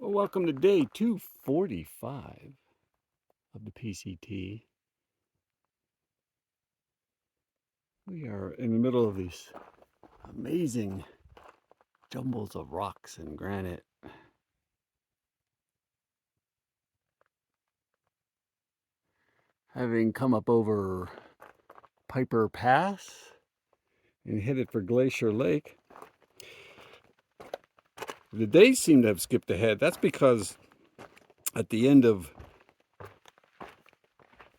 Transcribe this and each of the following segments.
Well, welcome to day 245 of the PCT. We are in the middle of these amazing jumbles of rocks and granite. Having come up over Piper Pass and headed for Glacier Lake, the days seem to have skipped ahead. That's because at the end of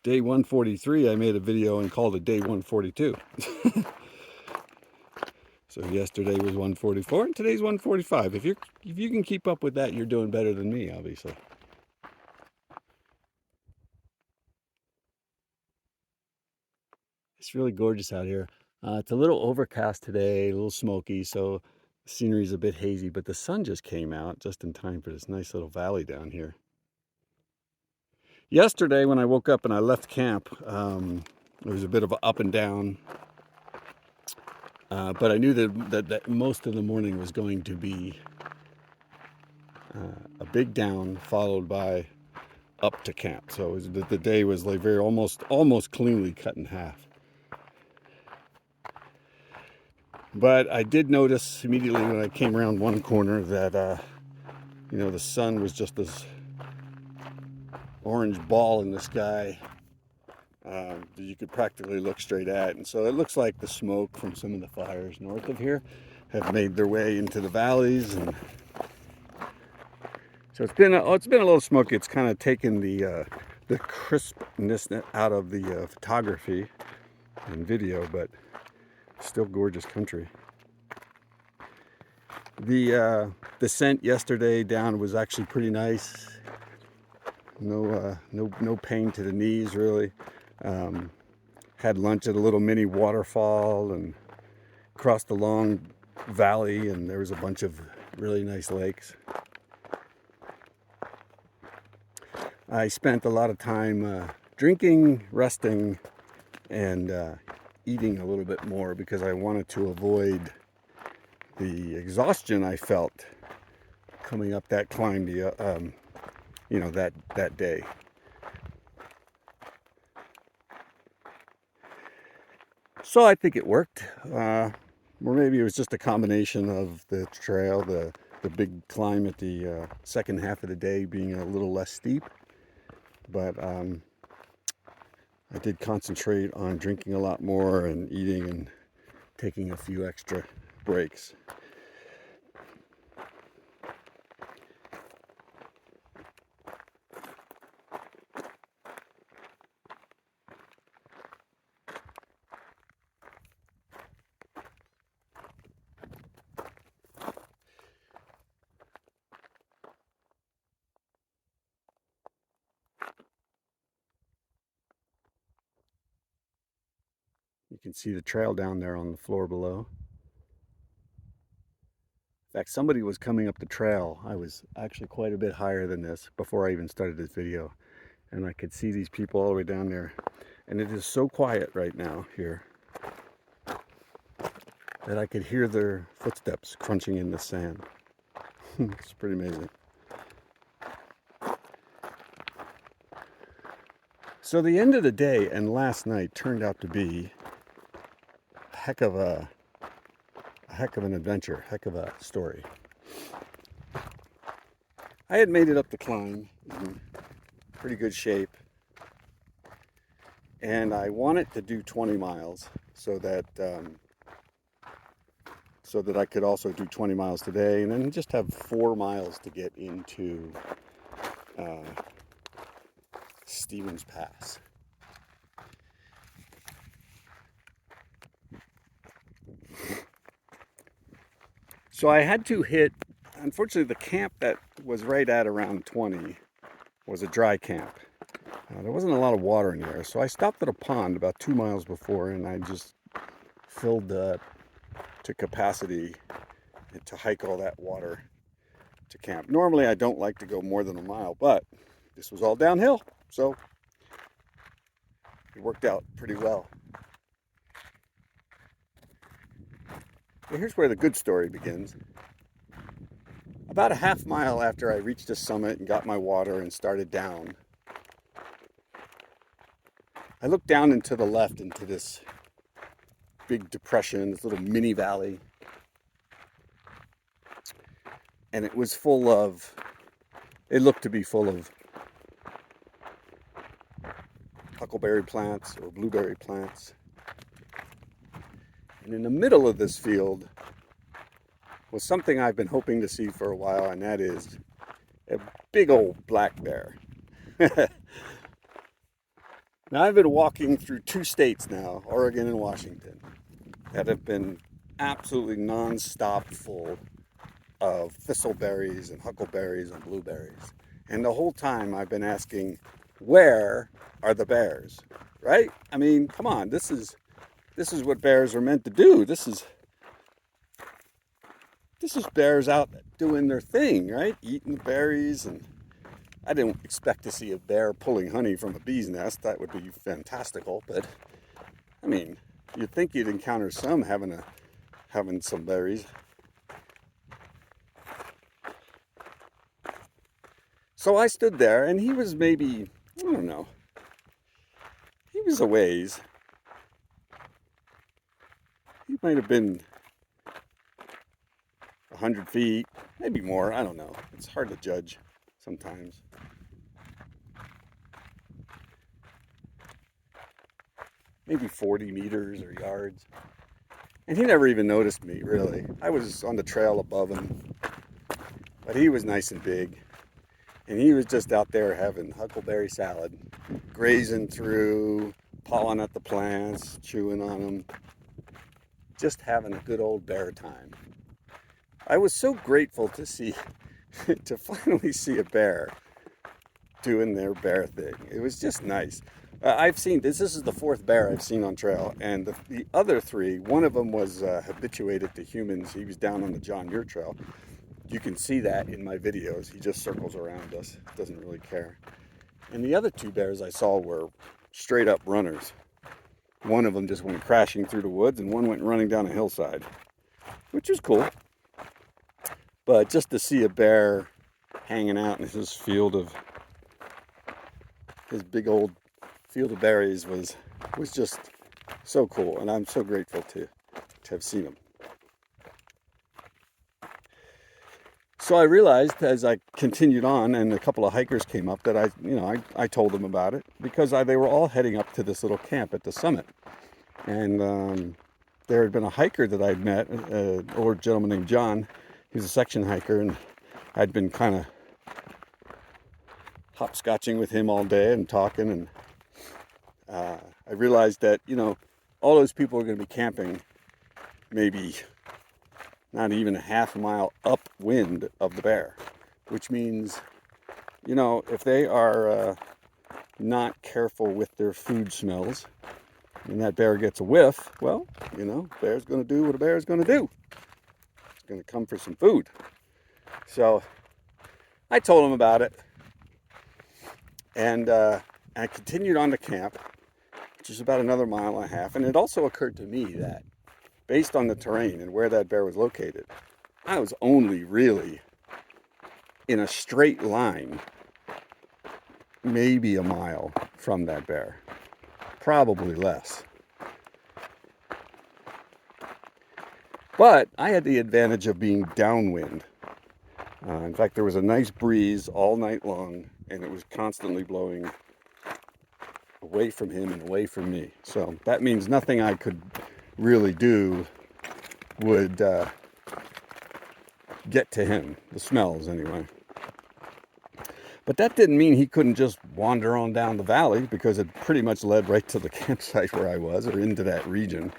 day 143, I made a video and called it day 142. So yesterday was 144 and today's 145. If you can keep up with that, you're doing better than me, obviously. It's really gorgeous out here. It's a little overcast today, a little smoky, so the scenery's a bit hazy, but the sun just came out just in time for this nice little valley down here. Yesterday when I woke up and I left camp, it was a bit of an up and down, but I knew that most of the morning was going to be a big down followed by up to camp. So the day was like very almost cleanly cut in half. But I did notice immediately when I came around one corner that the sun was just this orange ball in the sky that you could practically look straight at. And so it looks like the smoke from some of the fires north of here have made their way into the valleys, and so it's been a little smoky. It's kind of taken the crispness out of the photography and video, but still gorgeous country. The descent yesterday down was actually pretty nice. No pain to the knees really. Had lunch at a little mini waterfall and crossed a long valley, and there was a bunch of really nice lakes. I spent a lot of time drinking, resting, and eating a little bit more because I wanted to avoid the exhaustion I felt coming up that climb that day. So I think it worked. Or maybe it was just a combination of the trail, the big climb at the second half of the day being a little less steep. But I did concentrate on drinking a lot more and eating and taking a few extra breaks. You can see the trail down there on the floor below. In fact, somebody was coming up the trail. I was actually quite a bit higher than this before I even started this video. And I could see these people all the way down there. And it is so quiet right now here that I could hear their footsteps crunching in the sand. It's pretty amazing. So the end of the day and last night turned out to be a heck of an adventure, heck of a story. I had made it up the climb in pretty good shape, and I wanted to do 20 miles so that I could also do 20 miles today and then just have 4 miles to get into Stevens Pass. So I had to hit, unfortunately the camp that was right at around 20 was a dry camp. There wasn't a lot of water in there, so I stopped at a pond about 2 miles before and I just filled to capacity to hike all that water to camp. Normally I don't like to go more than a mile, but this was all downhill, so it worked out pretty well. Here's where the good story begins. About a half mile after I reached the summit and got my water and started down, I looked down and to the left into this big depression, this little mini valley. And it was full of, it looked to be full of huckleberry plants or blueberry plants. And in the middle of this field was something I've been hoping to see for a while, and that is a big old black bear. Now, I've been walking through 2 states now, Oregon and Washington, that have been absolutely non-stop full of thistleberries and huckleberries and blueberries. And the whole time I've been asking, where are the bears? Right? I mean, come on, this is what bears are meant to do. This is bears out doing their thing, right? Eating the berries. And I didn't expect to see a bear pulling honey from a bee's nest. That would be fantastical. But I mean, you'd think you'd encounter some having some berries. So I stood there, and he was maybe, I don't know, he was a ways. He might have been 100 feet, maybe more, I don't know. It's hard to judge sometimes. Maybe 40 meters or yards. And he never even noticed me, really. I was on the trail above him, but he was nice and big. And he was just out there having huckleberry salad, grazing through, pawing at the plants, chewing on them, just having a good old bear time. I was so grateful to finally see a bear doing their bear thing. It was just nice. I've seen, this is the 4th bear I've seen on trail, and the other 3, one of them was habituated to humans. He was down on the John Muir Trail. You can see that in my videos. He just circles around us, doesn't really care. And the other 2 bears I saw were straight up runners. One of them just went crashing through the woods, and one went running down a hillside, which was cool. But just to see a bear hanging out in his big old field of berries was just so cool, and I'm so grateful to have seen him. So I realized as I continued on, and a couple of hikers came up, that I told them about it, because they were all heading up to this little camp at the summit. And there had been a hiker that I'd met, an older gentleman named John. He was a section hiker, and I'd been kind of hopscotching with him all day and talking. And I realized that, all those people are going to be camping maybe not even a half mile upwind of the bear, which means, if they are not careful with their food smells and that bear gets a whiff, well, bear's going to do what a bear's going to do. It's going to come for some food. So I told him about it, and I continued on to camp, which is about another mile and a half. And it also occurred to me that based on the terrain and where that bear was located, I was only really in a straight line, maybe a mile from that bear, probably less. But I had the advantage of being downwind. In fact, there was a nice breeze all night long, and it was constantly blowing away from him and away from me. So that means nothing I could really do would get to him, the smells anyway. But that didn't mean he couldn't just wander on down the valley, because it pretty much led right to the campsite where I was, or into that region.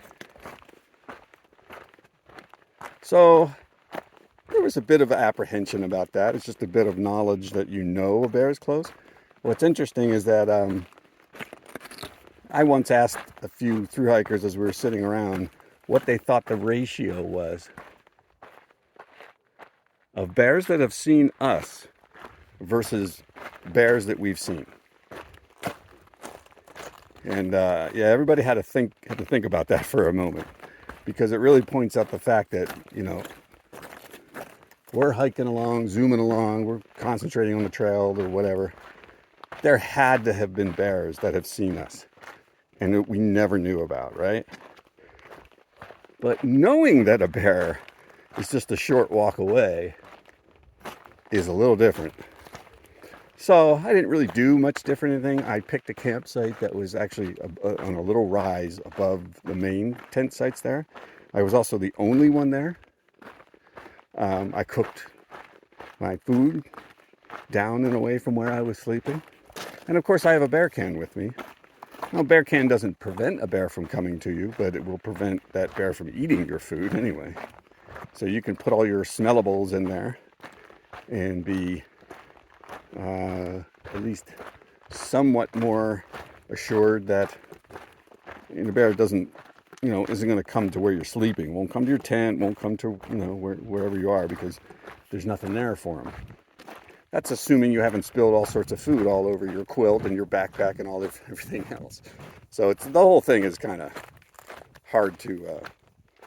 So there was a bit of apprehension about that. It's just a bit of knowledge that a bear is close. What's interesting is that I once asked a few thru hikers as we were sitting around what they thought the ratio was of bears that have seen us versus bears that we've seen. And everybody had to think about that for a moment, because it really points out the fact that, we're hiking along, zooming along, we're concentrating on the trail or whatever. There had to have been bears that have seen us and that we never knew about, right? But knowing that a bear is just a short walk away is a little different. So I didn't really do much different anything. I picked a campsite that was actually on a little rise above the main tent sites there. I was also the only one there. I cooked my food down and away from where I was sleeping. And of course I have a bear can with me. Now, a bear can doesn't prevent a bear from coming to you, but it will prevent that bear from eating your food anyway. So you can put all your smellables in there and be at least somewhat more assured that the bear doesn't, isn't going to come to where you're sleeping. Won't come to your tent, won't come to, wherever you are, because there's nothing there for him. That's assuming you haven't spilled all sorts of food all over your quilt and your backpack and all everything else. So the whole thing is kind of hard to,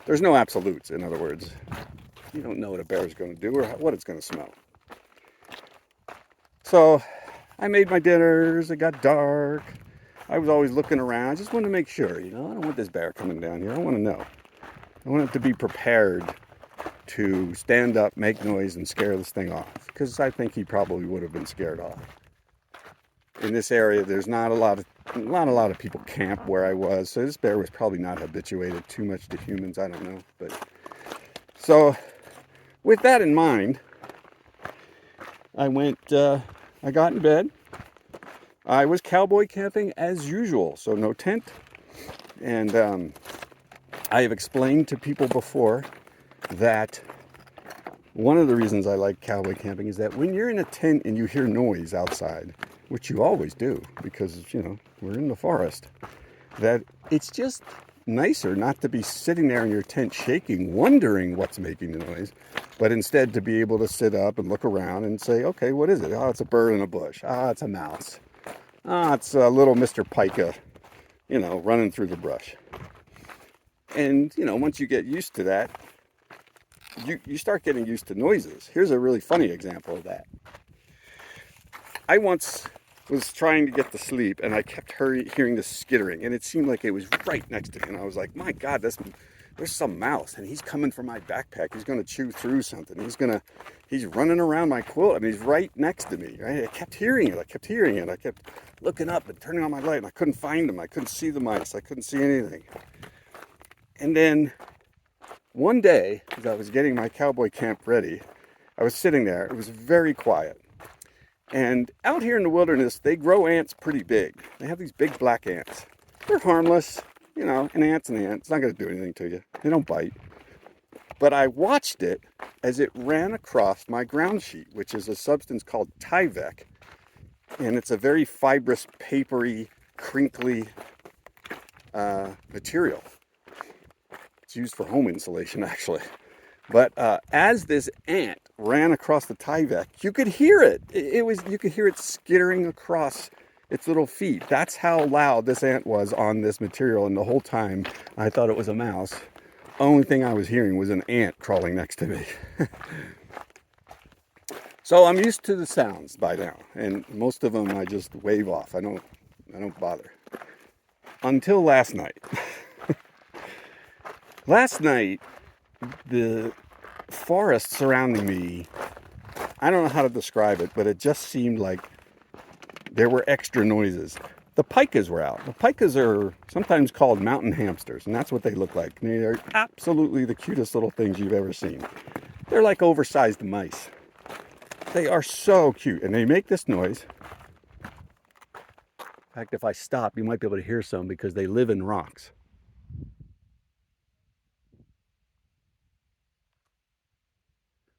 there's no absolutes, in other words. You don't know what a bear is going to do or what it's going to smell. So I made my dinners, it got dark. I was always looking around, I just wanted to make sure, I don't want this bear coming down here, I want to know. I want it to be prepared to stand up, make noise, and scare this thing off. Because I think he probably would have been scared off. In this area, there's not a lot of people camp where I was, so this bear was probably not habituated too much to humans, I don't know. But so, with that in mind, I got in bed. I was cowboy camping as usual, so no tent. And I have explained to people before that one of the reasons I like cowboy camping is that when you're in a tent and you hear noise outside, which you always do because, we're in the forest, that it's just nicer not to be sitting there in your tent shaking, wondering what's making the noise, but instead to be able to sit up and look around and say, okay, what is it? Oh, it's a bird in a bush. Ah, it's a mouse. Ah, it's a little Mr. Pika, running through the brush. And, once you get used to that, you start getting used to noises. Here's a really funny example of that. I once was trying to get to sleep and I kept hearing this skittering and it seemed like it was right next to me. And I was like, my God, there's some mouse and he's coming for my backpack. He's going to chew through something. He's running around my quilt and he's right next to me. Right? I kept hearing it. I kept looking up and turning on my light and I couldn't find him. I couldn't see the mice. I couldn't see anything. And then one day, as I was getting my cowboy camp ready, I was sitting there. It was very quiet. And out here in the wilderness, they grow ants pretty big. They have these big black ants. They're harmless, an ant's an ant. It's not going to do anything to you. They don't bite. But I watched it as it ran across my ground sheet, which is a substance called Tyvek. And it's a very fibrous, papery, crinkly material. It's used for home insulation, actually. But as this ant ran across the Tyvek, you could hear it. You could hear it skittering across its little feet. That's how loud this ant was on this material. And the whole time, I thought it was a mouse. Only thing I was hearing was an ant crawling next to me. So I'm used to the sounds by now, and most of them I just wave off. I don't bother. Until last night. Last night, the forest surrounding me, I don't know how to describe it, but it just seemed like there were extra noises. The pikas were out. The pikas are sometimes called mountain hamsters, and that's what they look like. They are absolutely the cutest little things you've ever seen. They're like oversized mice. They are so cute, and they make this noise. In fact, if I stop, you might be able to hear some because they live in rocks.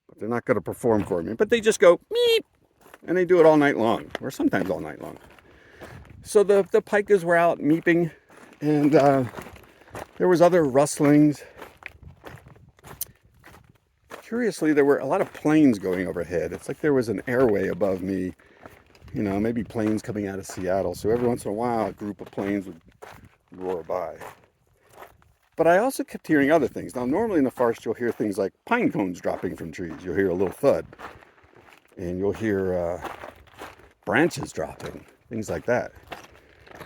But they're not going to perform for me. But they just go, meep, and they do it all night long, or sometimes all night long. So the pikas were out meeping, and there was other rustlings. Curiously, there were a lot of planes going overhead. It's like there was an airway above me, maybe planes coming out of Seattle. So every once in a while, a group of planes would roar by. But I also kept hearing other things. Now, normally in the forest, you'll hear things like pine cones dropping from trees. You'll hear a little thud. And you'll hear branches dropping, things like that.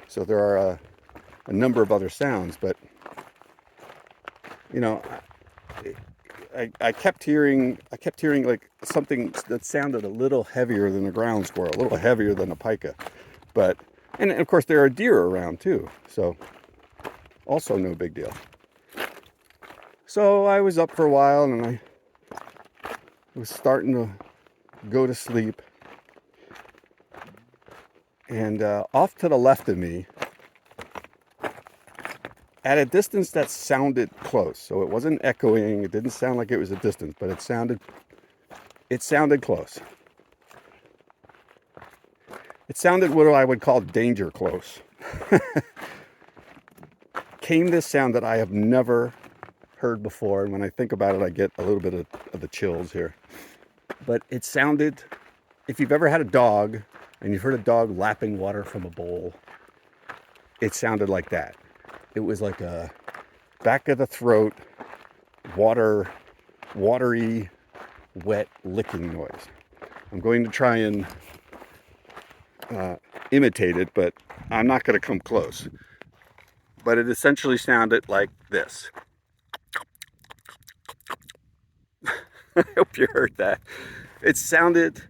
So there are a number of other sounds. But, you know, I kept hearing like something that sounded a little heavier than a ground squirrel, a little heavier than a pika. But, and of course there are deer around too. So also no big deal. So I was up for a while and I was starting to go to sleep. And off to the left of me, at a distance that sounded close, so it wasn't echoing, it didn't sound like it was a distance, but it sounded close. It sounded what I would call danger close. Came this sound that I have never heard before, and when I think about it, I get a little bit of the chills here. But it sounded, if you've ever had a dog, and you've heard a dog lapping water from a bowl, it sounded like that. It was like a back of the throat, watery, wet licking noise. I'm going to try and imitate it, but I'm not going to come close. But it essentially sounded like this. I hope you heard that. It sounded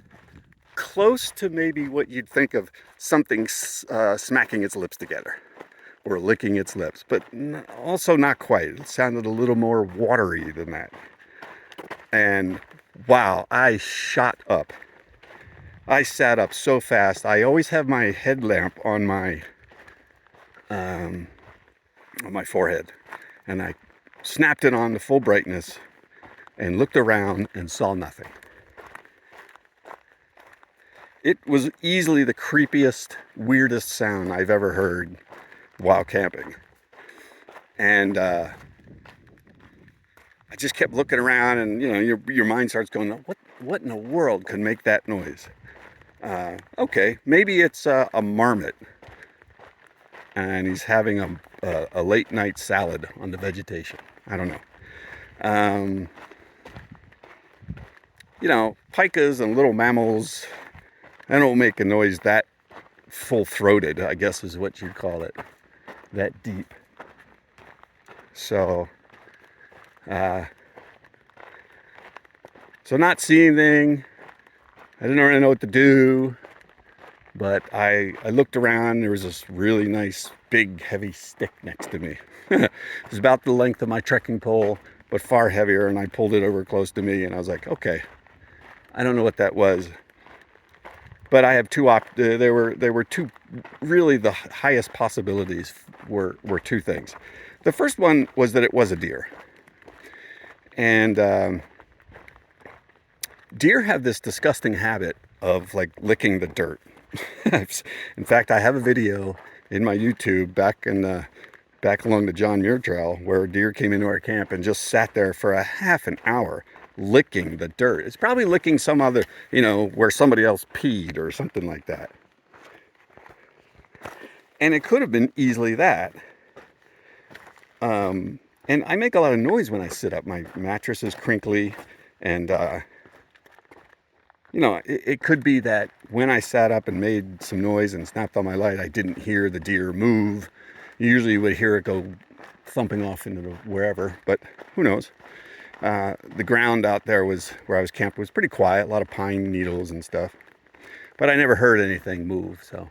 close to maybe what you'd think of something smacking its lips together or licking its lips, but also not quite. It sounded a little more watery than that. And wow, I shot up. I sat up so fast. I always have my headlamp on my forehead, and I snapped it on to full brightness and looked around and saw nothing. It was easily the creepiest, weirdest sound I've ever heard while camping. And I just kept looking around, and you know, your mind starts going, what in the world could make that noise? Okay, maybe it's a marmot, and he's having a late night salad on the vegetation. I don't know. You know, pikas and little mammals, they don't make a noise that full-throated, I guess is what you'd call it, that deep. So not seeing anything. I didn't really know what to do, but I looked around. There was this really nice, big, heavy stick next to me. It was about the length of my trekking pole, but far heavier, and I pulled it over close to me, and I was like, okay, I don't know what that was. But I have there were two, really the highest possibilities were two things. The first one was that it was a deer. And deer have this disgusting habit of like licking the dirt. In fact, I have a video in my YouTube back along the John Muir Trail where a deer came into our camp and just sat there for a half an hour licking the dirt. It's probably licking some other, you know, where somebody else peed or something like that. And it could have been easily that. And I make a lot of noise when I sit up. My mattress is crinkly, and you know, it could be that when I sat up and made some noise and snapped on my light, I didn't hear the deer move. You usually would hear it go thumping off into wherever, but who knows? The ground out there where I was camped was pretty quiet, a lot of pine needles and stuff. But I never heard anything move, so.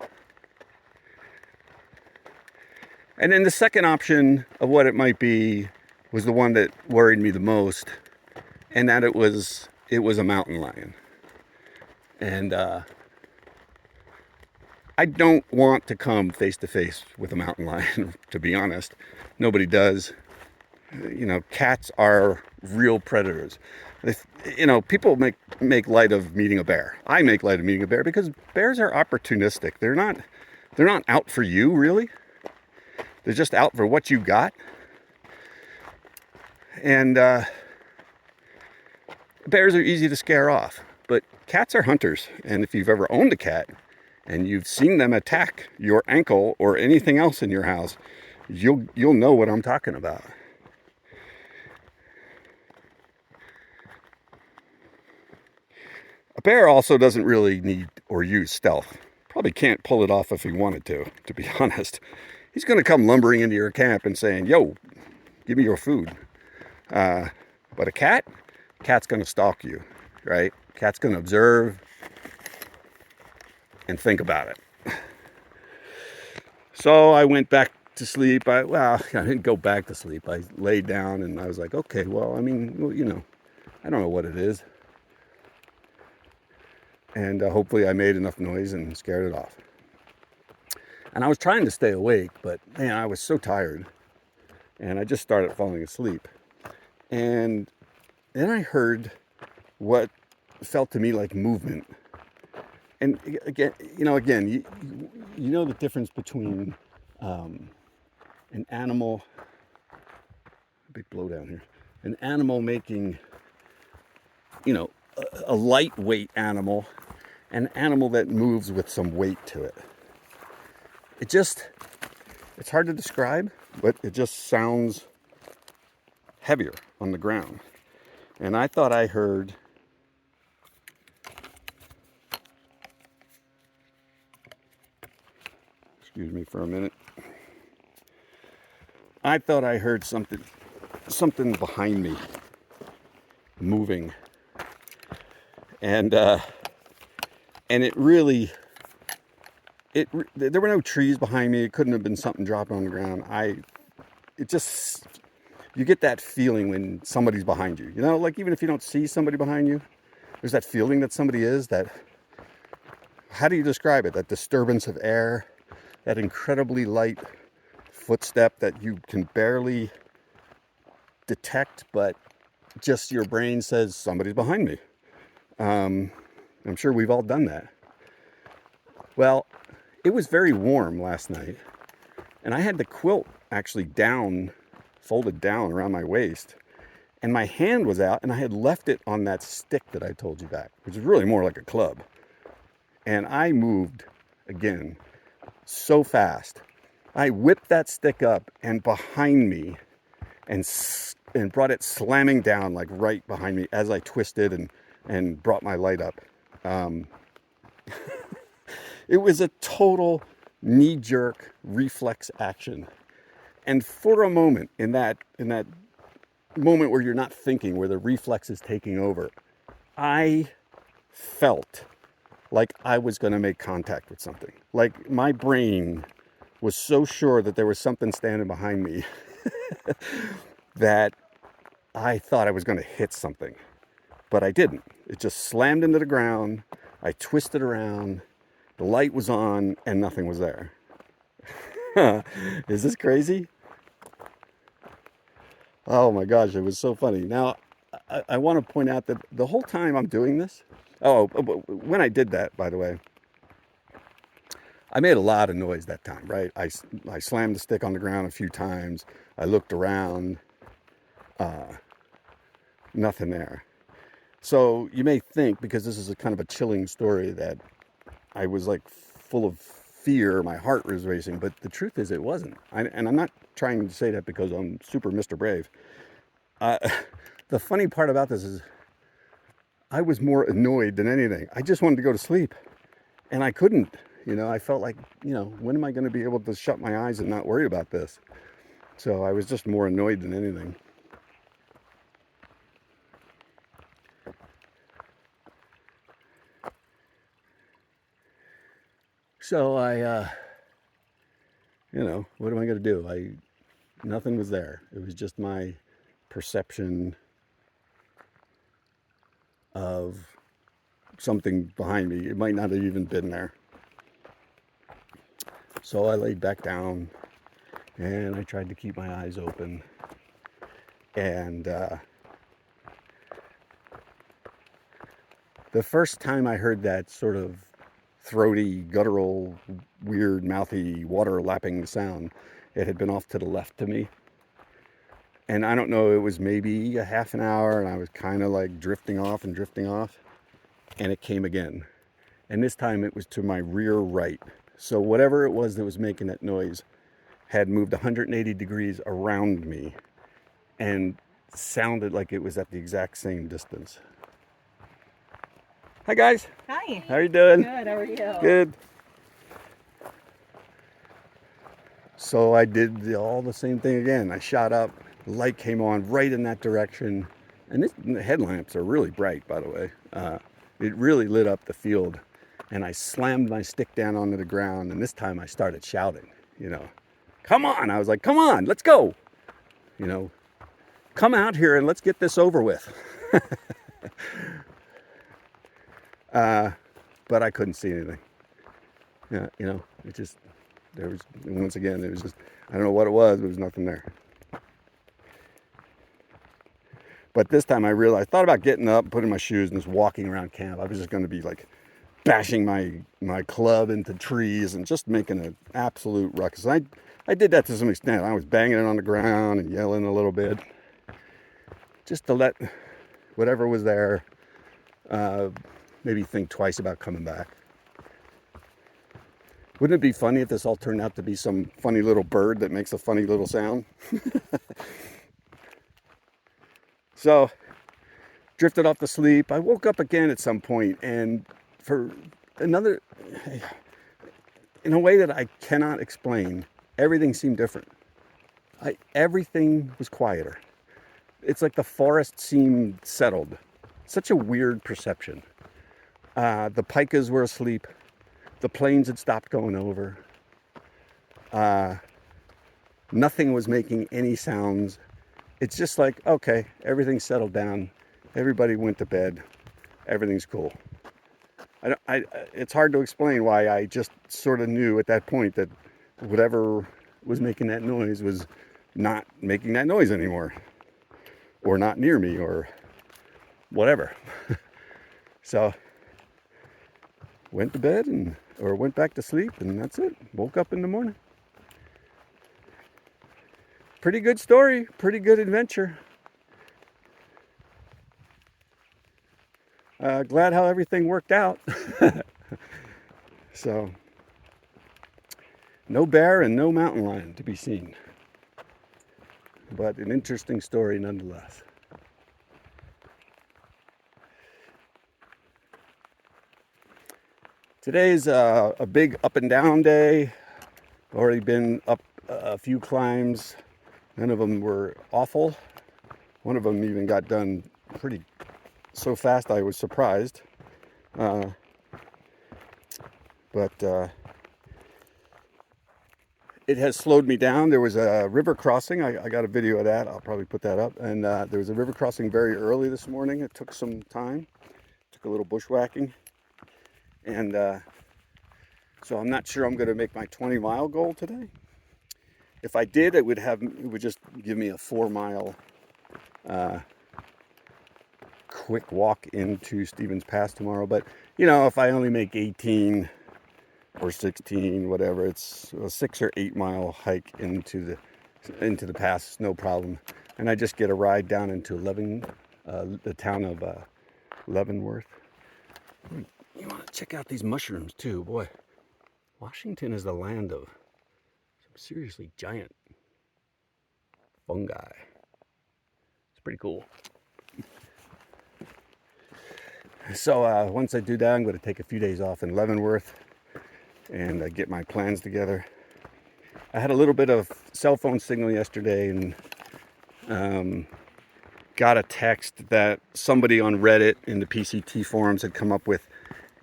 And then the second option of what it might be was the one that worried me the most, and that it was a mountain lion. And I don't want to come face to face with a mountain lion, to be honest. Nobody does. You know, cats are real predators. You know, people make light of meeting a bear. I make light of meeting a bear because bears are opportunistic. They're not out for you, really. They're just out for what you got. And bears are easy to scare off, but cats are hunters. And if you've ever owned a cat and you've seen them attack your ankle or anything else in your house, you'll know what I'm talking about. A bear also doesn't really need or use stealth. Probably can't pull it off if he wanted to be honest. He's going to come lumbering into your camp and saying, yo, give me your food. But a cat's going to stalk you, right? Cat's going to observe and think about it. So I went back to sleep. I didn't go back to sleep. I laid down and I was like, okay, well, I mean, I don't know what it is. And hopefully I made enough noise and scared it off. And I was trying to stay awake, but man, I was so tired. And I just started falling asleep. And then I heard what felt to me like movement. And again, you know the difference between an animal, big blowdown here, an animal making, a lightweight animal, an animal that moves with some weight to it. It's hard to describe, but it just sounds heavier on the ground. And I thought I heard excuse me for a minute. I thought I heard something behind me moving. And it really, there were no trees behind me. It couldn't have been something dropping on the ground. You get that feeling when somebody's behind you. Like even if you don't see somebody behind you, there's that feeling that somebody is. How do you describe it? That disturbance of air, that incredibly light footstep that you can barely detect, but just your brain says somebody's behind me. I'm sure we've all done that. Well, it was very warm last night, and I had the quilt actually folded down around my waist, and my hand was out, and I had left it on that stick that I told you back, which is really more like a club. And I moved again so fast. I whipped that stick up and behind me and brought it slamming down like right behind me as I twisted and brought my light up. It was a total knee-jerk reflex action. And for a moment, in that moment where you're not thinking, where the reflex is taking over, I felt like I was going to make contact with something. Like my brain was so sure that there was something standing behind me that I thought I was going to hit something. But I didn't. It just slammed into the ground. I twisted around. The light was on and nothing was there. Is this crazy? Oh my gosh, it was so funny. Now, I want to point out that the whole time I'm doing this, when I did that, by the way, I made a lot of noise that time, right? I slammed the stick on the ground a few times. I looked around, nothing there. So you may think, because this is a kind of a chilling story, that I was like full of fear, my heart was racing, but the truth is it wasn't. And I'm not trying to say that because I'm super Mr. Brave. The funny part about this is I was more annoyed than anything. I just wanted to go to sleep, and I couldn't. I felt like, when am I going to be able to shut my eyes and not worry about this? So I was just more annoyed than anything. So what am I going to do? Nothing was there. It was just my perception of something behind me. It might not have even been there. So I laid back down and I tried to keep my eyes open. And the first time I heard that sort of throaty, guttural, weird, mouthy, water lapping sound, it had been off to the left of me. And I don't know, it was maybe a half an hour, and I was kind of like drifting off, and it came again. And this time it was to my rear right. So whatever it was that was making that noise had moved 180 degrees around me and sounded like it was at the exact same distance. Hi guys. Hi. How are you doing? Good, how are you? Good. So I did all the same thing again. I shot up, the light came on right in that direction. And the headlamps are really bright, by the way. It really lit up the field. And I slammed my stick down onto the ground. And this time I started shouting, come on. I was like, come on, let's go. Come out here and let's get this over with. But I couldn't see anything. Yeah, it just, once again, it was just, I don't know what it was, but there was nothing there. But this time I realized, I thought about getting up, putting my shoes, and just walking around camp. I was just going to be like bashing my club into trees and just making an absolute ruckus. I did that to some extent. I was banging it on the ground and yelling a little bit, just to let whatever was there maybe think twice about coming back. Wouldn't it be funny if this all turned out to be some funny little bird that makes a funny little sound? So, drifted off to sleep. I woke up again at some point, and for another, in a way that I cannot explain, everything seemed different. Everything was quieter. It's like the forest seemed settled. Such a weird perception. The pikas were asleep. The planes had stopped going over. Nothing was making any sounds. It's just like, okay, everything's settled down. Everybody went to bed. Everything's cool. It's hard to explain why I just sort of knew at that point that whatever was making that noise was not making that noise anymore. Or not near me, or whatever. So, went to bed, or went back to sleep, and that's it. Woke up in the morning. Pretty good story, pretty good adventure. Glad how everything worked out. So, no bear and no mountain lion to be seen. But an interesting story nonetheless. Today's a big up and down day. Already been up a few climbs. None of them were awful. One of them even got done so fast I was surprised. But it has slowed me down. There was a river crossing. I got a video of that. I'll probably put that up. And there was a river crossing very early this morning. It took some time. Took a little bushwhacking. And so I'm not sure I'm going to make my 20-mile goal today. If I did, it would just give me a 4-mile quick walk into Stevens Pass tomorrow. But if I only make 18 or 16, whatever, it's a 6 or 8 mile hike into the pass, no problem. And I just get a ride down into the town of Leavenworth. You want to check out these mushrooms too, boy. Washington is the land of some seriously giant fungi. It's pretty cool. So once I do that, I'm going to take a few days off in Leavenworth and get my plans together. I had a little bit of cell phone signal yesterday and got a text that somebody on Reddit in the PCT forums had come up with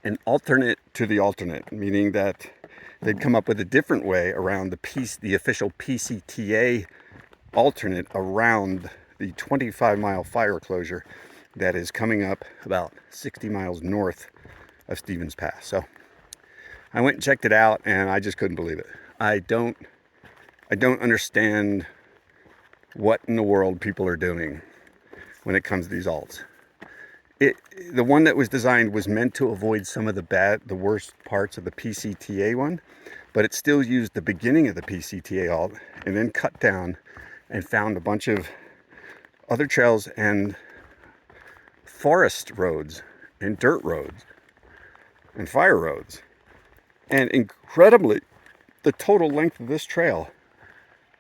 an alternate to the alternate, meaning that they'd come up with a different way around the official PCTA alternate around the 25-mile fire closure that is coming up about 60 miles north of Stevens Pass. So I went and checked it out, and I just couldn't believe it. I don't understand what in the world people are doing when it comes to these alts. The one that was designed was meant to avoid some of the worst parts of the PCTA one, but it still used the beginning of the PCTA alt and then cut down and found a bunch of other trails and forest roads and dirt roads and fire roads. And incredibly, the total length of this trail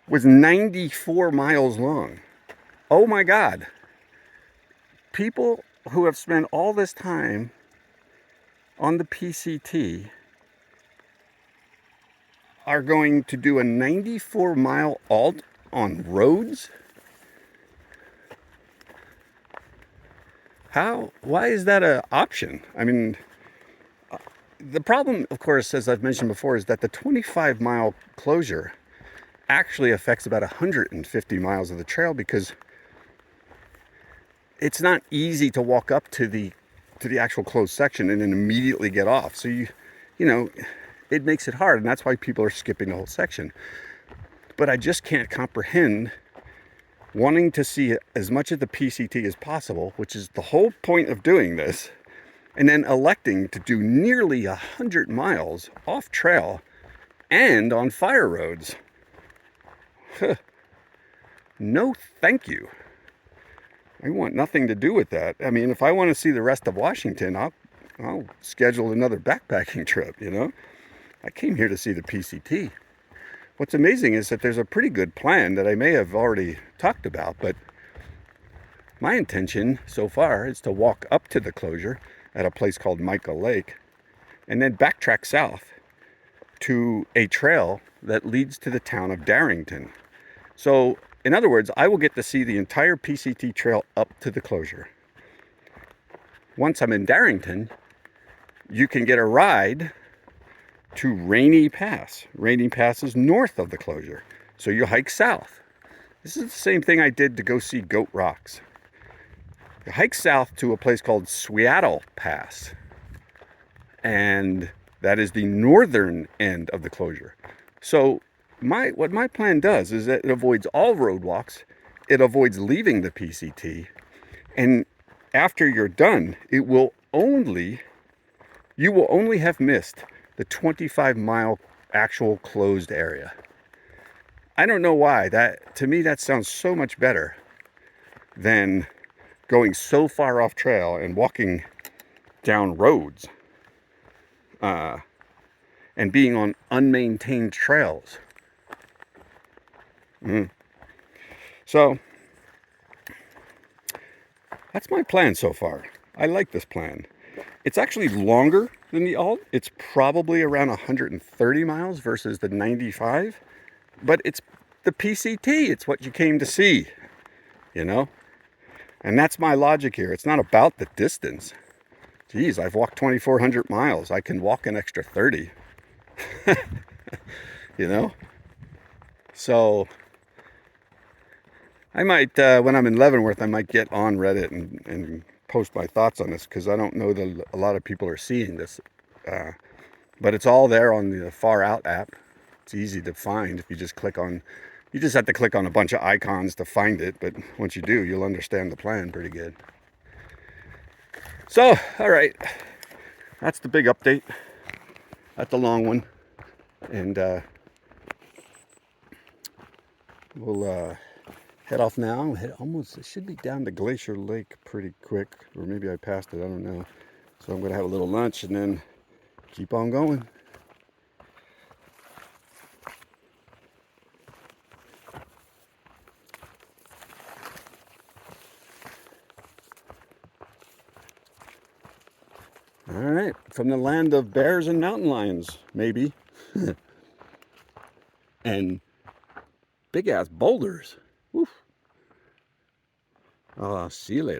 was 94 miles long. Oh my God. People who have spent all this time on the PCT are going to do a 94-mile alt on roads? Why is that an option? I mean, the problem, of course, as I've mentioned before, is that the 25-mile closure actually affects about 150 miles of the trail, because it's not easy to walk up to the actual closed section and then immediately get off. So you know, it makes it hard, and that's why people are skipping the whole section. But I just can't comprehend wanting to see as much of the PCT as possible, which is the whole point of doing this, and then electing to do nearly 100 miles off trail and on fire roads. No, thank you. I want nothing to do with that. I mean, if I want to see the rest of Washington, I'll schedule another backpacking trip, you know? I came here to see the PCT. What's amazing is that there's a pretty good plan that I may have already talked about, but my intention so far is to walk up to the closure at a place called Michael Lake, and then backtrack south to a trail that leads to the town of Darrington. So, in other words, I will get to see the entire PCT trail up to the closure. Once I'm in Darrington, you can get a ride to Rainy Pass. Rainy Pass is north of the closure, so you hike south. This is the same thing I did to go see Goat Rocks. You hike south to a place called Seattle Pass, and that is the northern end of the closure. So what my plan does is that it avoids all roadwalks, it avoids leaving the PCT, and after you're done, you will only have missed the 25-mile actual closed area. I don't know why. To me, that sounds so much better than going so far off trail and walking down roads and being on unmaintained trails. So that's my plan so far. I like this plan. It's actually longer than the alt. It's probably around 130 miles versus the 95. But it's the PCT. It's what you came to see, you know? And that's my logic here. It's not about the distance. Geez, I've walked 2,400 miles. I can walk an extra 30. You know? So I might, when I'm in Leavenworth, I might get on Reddit and post my thoughts on this, because I don't know that a lot of people are seeing this. But it's all there on the Far Out app. It's easy to find if you just click on, you just have to click on a bunch of icons to find it. But once you do, you'll understand the plan pretty good. So, all right, that's the big update. That's the long one. And we'll head off now. It should be down to Glacier Lake pretty quick, or maybe I passed it, I don't know. So I'm gonna have a little lunch and then keep on going. All right, from the land of bears and mountain lions, maybe. And big ass boulders. Woof. I'll see you later.